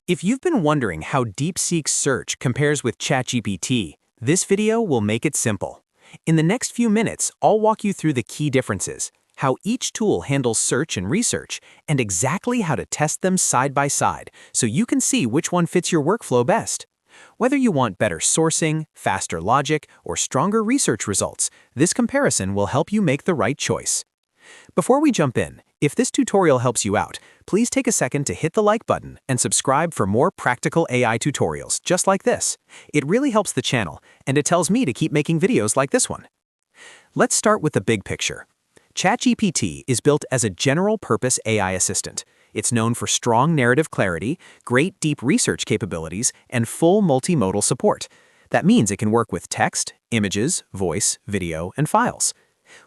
If you've been wondering how DeepSeek search compares with ChatGPT, this video will make it simple. In the next few minutes, I'll walk you through the key differences, how each tool handles search and research, and exactly how to test them side by side so you can see which one fits your workflow best. Whether you want better sourcing, faster logic, or stronger research results, this comparison will help you make the right choice. Before we jump in, if this tutorial helps you out, please take a second to hit the like button and subscribe for more practical AI tutorials just like this. It really helps the channel, and it tells me to keep making videos like this one. Let's start with the big picture. ChatGPT is built as a general-purpose AI assistant. It's known for strong narrative clarity, great deep research capabilities, and full multimodal support. That means it can work with text, images, voice, video, and files.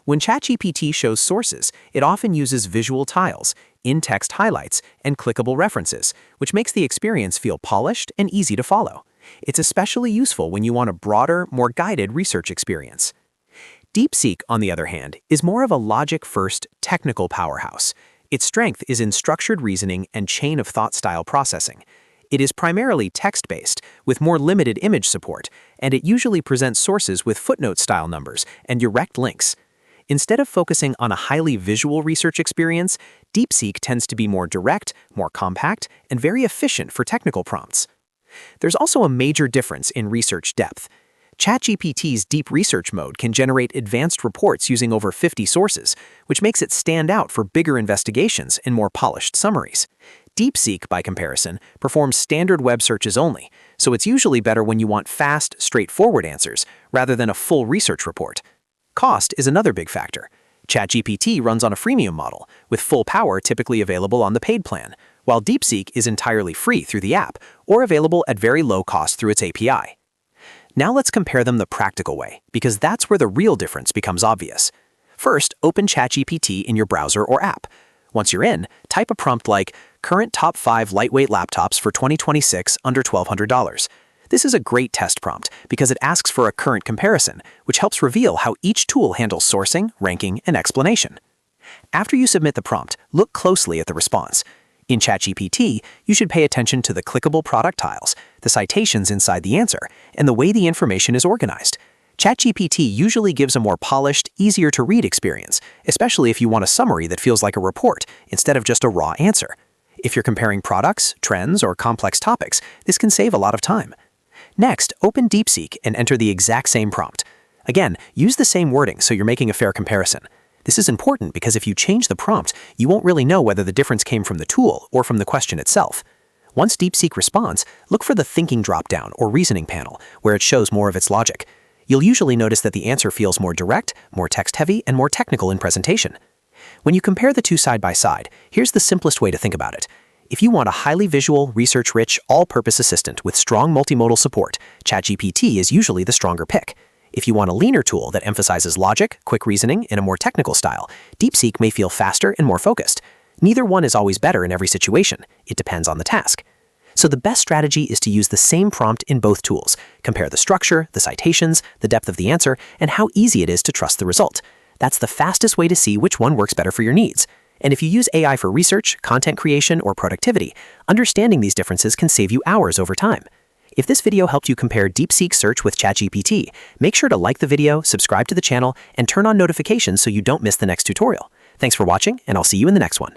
When ChatGPT shows sources, it often uses visual tiles, in-text highlights, and clickable references, which makes the experience feel polished and easy to follow. It's especially useful when you want a broader, more guided research experience. DeepSeek, on the other hand, is more of a logic-first, technical powerhouse. Its strength is in structured reasoning and chain-of-thought style processing. It is primarily text-based, with more limited image support, and it usually presents sources with footnote-style numbers and direct links. Instead of focusing on a highly visual research experience, DeepSeek tends to be more direct, more compact, and very efficient for technical prompts. There's also a major difference in research depth. ChatGPT's deep research mode can generate advanced reports using over 50 sources, which makes it stand out for bigger investigations and more polished summaries. DeepSeek, by comparison, performs standard web searches only, so it's usually better when you want fast, straightforward answers rather than a full research report. Cost is another big factor. ChatGPT runs on a freemium model, with full power typically available on the paid plan, while DeepSeek is entirely free through the app or available at very low cost through its API. Now let's compare them the practical way, because that's where the real difference becomes obvious. First, open ChatGPT in your browser or app. Once you're in, type a prompt like, "Current top 5 lightweight laptops for 2026 under $1,200. This is a great test prompt because it asks for a current comparison, which helps reveal how each tool handles sourcing, ranking, and explanation. After you submit the prompt, look closely at the response. In ChatGPT, you should pay attention to the clickable product tiles, the citations inside the answer, and the way the information is organized. ChatGPT usually gives a more polished, easier-to-read experience, especially if you want a summary that feels like a report instead of just a raw answer. If you're comparing products, trends, or complex topics, this can save a lot of time. Next, open DeepSeek and enter the exact same prompt. Again, use the same wording so you're making a fair comparison. This is important because if you change the prompt, you won't really know whether the difference came from the tool or from the question itself. Once DeepSeek responds, look for the thinking dropdown or reasoning panel, where it shows more of its logic. You'll usually notice that the answer feels more direct, more text-heavy, and more technical in presentation. When you compare the two side by side, here's the simplest way to think about it. If you want a highly visual, research-rich, all-purpose assistant with strong multimodal support, ChatGPT is usually the stronger pick. If you want a leaner tool that emphasizes logic, quick reasoning, in a more technical style, DeepSeek may feel faster and more focused. Neither one is always better in every situation. It depends on the task. So the best strategy is to use the same prompt in both tools. Compare the structure, the citations, the depth of the answer, and how easy it is to trust the result. That's the fastest way to see which one works better for your needs. And if you use AI for research, content creation, or productivity, understanding these differences can save you hours over time. If this video helped you compare DeepSeek search with ChatGPT, make sure to like the video, subscribe to the channel, and turn on notifications so you don't miss the next tutorial. Thanks for watching, and I'll see you in the next one.